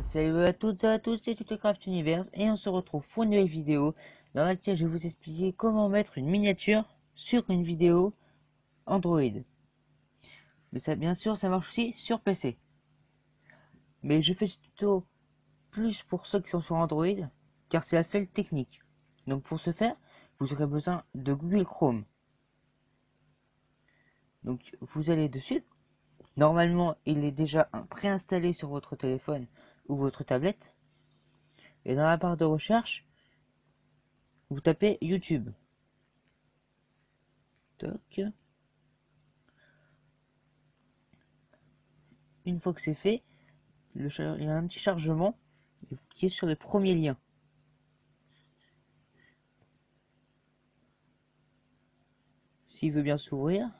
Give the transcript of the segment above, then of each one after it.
Salut à toutes et à tous, c'est Tutecraft Universe et on se retrouve pour une nouvelle vidéo dans laquelle je vais vous expliquer comment mettre une miniature sur une vidéo Android. Mais ça, bien sûr, ça marche aussi sur PC. Mais je fais ce tuto plus pour ceux qui sont sur Android car c'est la seule technique. Donc pour ce faire, vous aurez besoin de Google Chrome. Donc vous allez dessus. Normalement, il est déjà préinstallé sur votre téléphone ou votre tablette. Et dans la barre de recherche, vous tapez YouTube. Toc. Une fois que c'est fait, il y a un petit chargement et vous cliquez sur le premier lien. S'il veut bien s'ouvrir.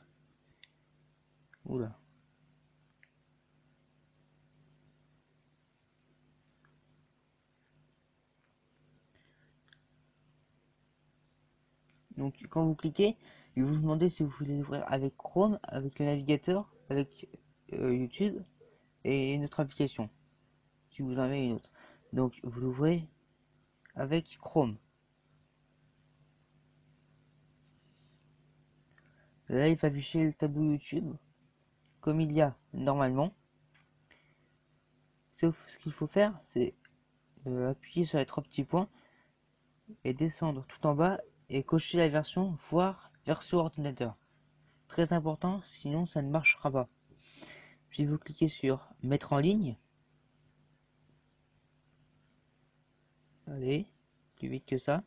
Oula. Donc quand vous cliquez, il va vous demander si vous voulez l'ouvrir avec Chrome, avec le navigateur, avec YouTube et une autre application. Si vous en avez une autre. Donc vous l'ouvrez avec Chrome. Là il va afficher le tableau YouTube comme il y a normalement. Sauf ce qu'il faut faire, c'est appuyer sur les trois petits points et descendre tout en bas et cocher la version voir version ordinateur. Très important, sinon ça ne marchera pas. Puis vous cliquez sur mettre en ligne. Allez, plus vite que ça.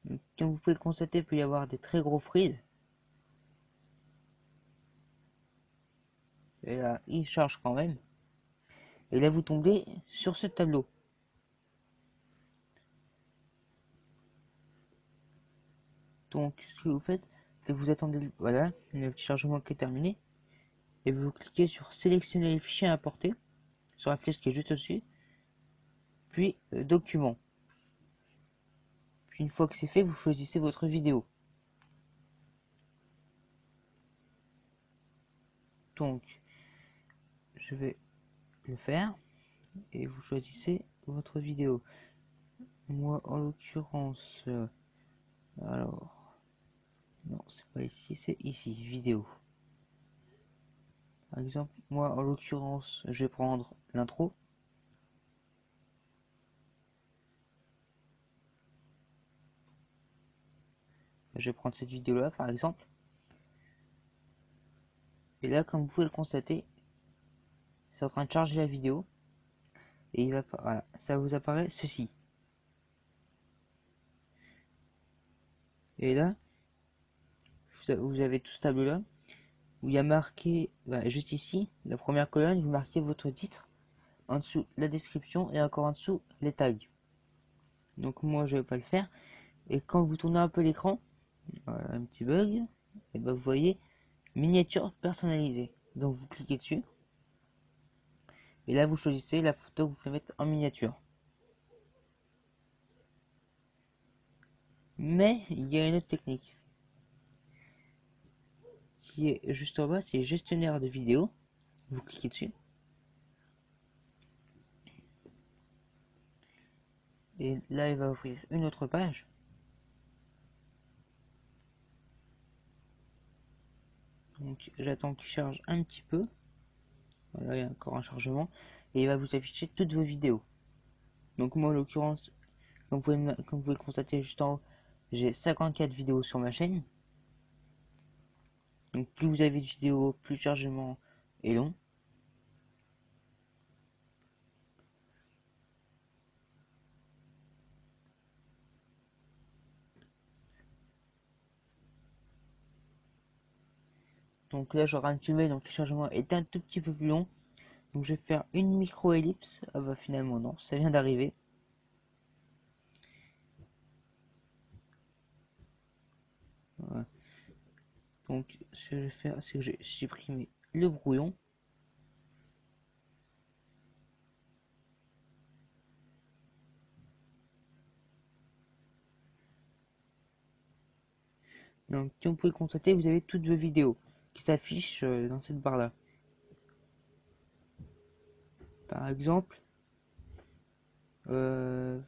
Donc, comme vous pouvez le constater, il peut y avoir des très gros freeze. Et là, il charge quand même. Et là, vous tombez sur ce tableau. Donc, ce que vous faites, c'est que vous attendez, voilà, le petit chargement qui est terminé. Et vous cliquez sur sélectionner les fichiers à importer, sur la flèche qui est juste au-dessus. Puis, document. Puis, une fois que c'est fait, vous choisissez votre vidéo. Donc, je vais le faire. Et vous choisissez votre vidéo. Moi, en l'occurrence, alors, non, c'est pas ici, c'est ici, vidéo. Par exemple, moi, en l'occurrence, je vais prendre l'intro. Je vais prendre cette vidéo-là, par exemple. Et là, comme vous pouvez le constater, c'est en train de charger la vidéo. Et il va, voilà, ça vous apparaît ceci. Et là, vous avez tout ce tableau-là, où il y a marqué, juste ici, la première colonne, vous marquez votre titre. En dessous, la description, et encore en dessous, les tags. Donc moi, je vais pas le faire. Et quand vous tournez un peu l'écran, voilà, un petit bug, et ben vous voyez miniature personnalisée. Donc vous cliquez dessus et là vous choisissez la photo que vous voulez mettre en miniature. Mais il y a une autre technique qui est juste en bas, c'est gestionnaire de vidéo. Vous cliquez dessus et là il va ouvrir une autre page. Donc j'attends qu'il charge un petit peu. Voilà, il y a encore un chargement et il va vous afficher toutes vos vidéos. Donc moi en l'occurrence, comme vous pouvez le constater juste en haut, j'ai 54 vidéos sur ma chaîne. Donc plus vous avez de vidéos, plus le chargement est long. Donc là je de filmer, donc le chargement est un tout petit peu plus long. Donc je vais faire une micro-ellipse. Ah bah finalement non, ça vient d'arriver. Voilà. Donc ce que je vais faire, c'est que j'ai supprimé le brouillon. Donc comme vous pouvez le constater, vous avez toutes vos vidéos qui s'affichent dans cette barre là. Par exemple, euh,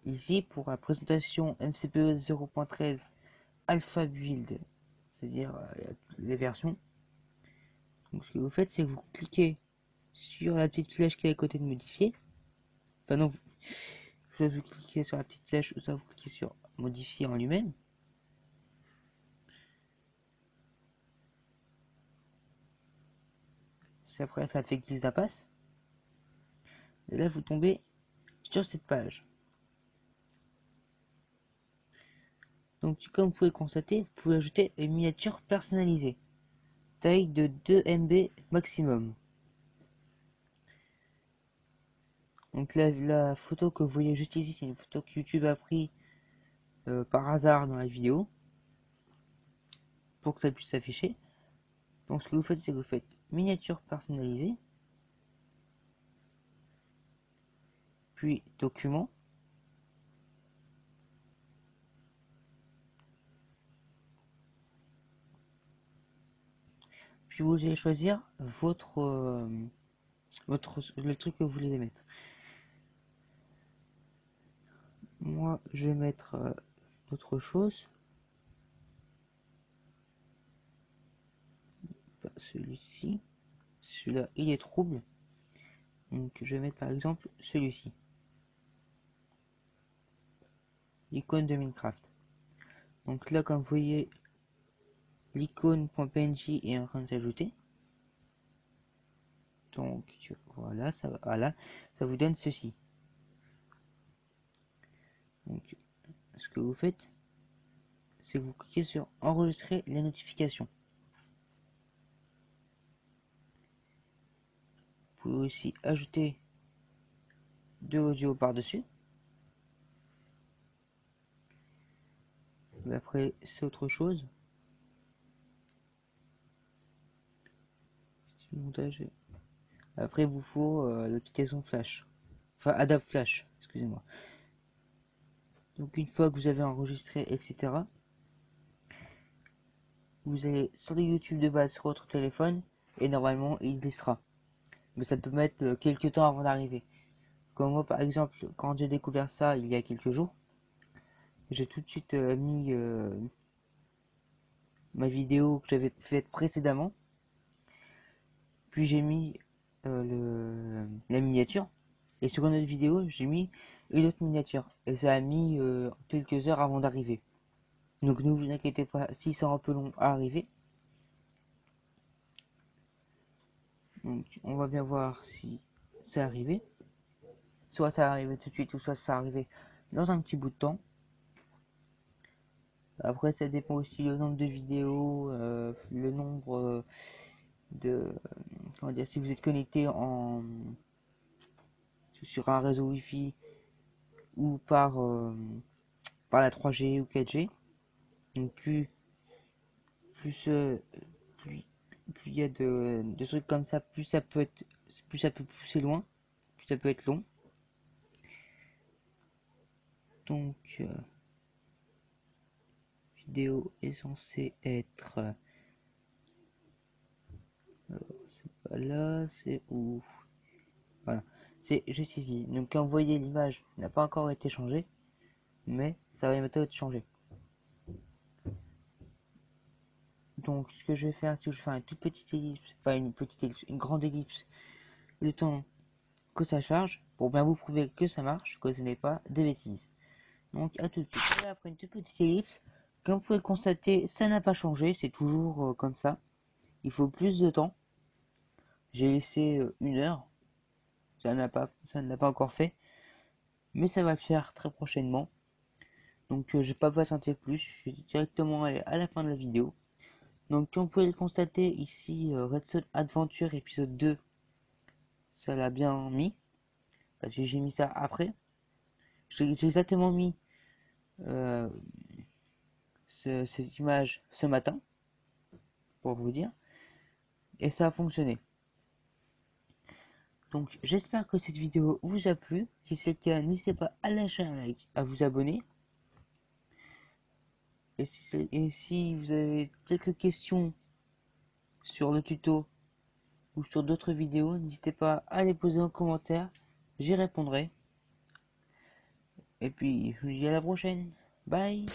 ici pour la présentation MCPE 0.13 Alpha Build, c'est-à-dire les versions. Donc ce que vous faites, c'est que vous cliquez sur la petite flèche qui est à côté de modifier. Enfin non, soit vous cliquez sur la petite flèche, ou soit vous cliquez sur modifier en lui-même. C'est après ça fait glisse d'impasse. Et là vous tombez sur cette page. Donc comme vous pouvez constater, vous pouvez ajouter une miniature personnalisée. Taille de 2 MB maximum. Donc la photo que vous voyez juste ici, c'est une photo que YouTube a pris par hasard dans la vidéo pour que ça puisse s'afficher. Donc ce que vous faites, c'est que vous faites miniature personnalisée, puis document, puis vous allez choisir le truc que vous voulez mettre. Moi, je vais mettre autre chose. Celui-ci. Celui-là, il est trouble. Donc, je vais mettre par exemple celui-ci. L'icône de Minecraft. Donc là, comme vous voyez, l'icône.png est en train de s'ajouter. Donc voilà, ça vous donne ceci. Donc, ce que vous faites, c'est que vous cliquez sur enregistrer les notifications. Vous pouvez aussi ajouter de l'audio par-dessus. Mais après, c'est autre chose. Montage. Après, il vous faut l'application Flash. Enfin, Adapt Flash, excusez-moi. Donc, une fois que vous avez enregistré, etc., vous allez sur le YouTube de base sur votre téléphone et normalement, il glissera. Mais ça peut mettre quelques temps avant d'arriver. Comme moi, par exemple, quand j'ai découvert ça il y a quelques jours, j'ai tout de suite mis ma vidéo que j'avais faite précédemment. Puis j'ai mis la miniature. Et sur une autre vidéo, j'ai mis une autre miniature. Et ça a mis quelques heures avant d'arriver. Donc ne vous inquiétez pas si c'est un peu long à arriver. Donc on va bien voir si c'est arrivé. Soit ça arrivé tout de suite, ou soit ça arrivé dans un petit bout de temps. Après ça dépend aussi le nombre de vidéos, le nombre de... comment dire, si vous êtes connecté sur un réseau Wi-Fi ou par la 3G ou 4G. Donc plus, plus, plus il y a de trucs comme ça, plus ça peut pousser loin, plus ça peut être long. Donc vidéo est censée être c'est pas là, c'est où? Voilà, c'est juste ici. Donc quand vous voyez l'image n'a pas encore été changée, mais ça va bientôt être changé. Donc ce que je vais faire, c'est que je fais une toute petite ellipse, pas une petite ellipse, une grande ellipse, le temps que ça charge, pour bien vous prouver que ça marche, que ce n'est pas des bêtises. Donc à tout de suite. Voilà, après une toute petite ellipse, comme vous pouvez le constater, ça n'a pas changé, c'est toujours comme ça. Il faut plus de temps. J'ai laissé 1 heure, ça ne l'a pas encore fait, mais ça va le faire très prochainement. Donc je vais pas patienter plus, je vais directement aller à la fin de la vidéo. Donc comme vous pouvez le constater ici, Redstone Adventure épisode 2, ça l'a bien mis, parce que j'ai mis ça après. J'ai exactement mis euh, cette image ce matin, pour vous dire, et ça a fonctionné. Donc j'espère que cette vidéo vous a plu. Si c'est le cas, n'hésitez pas à lâcher un like, à vous abonner. Et si vous avez quelques questions sur le tuto ou sur d'autres vidéos, n'hésitez pas à les poser en commentaire, j'y répondrai. Et puis, je vous dis à la prochaine. Bye!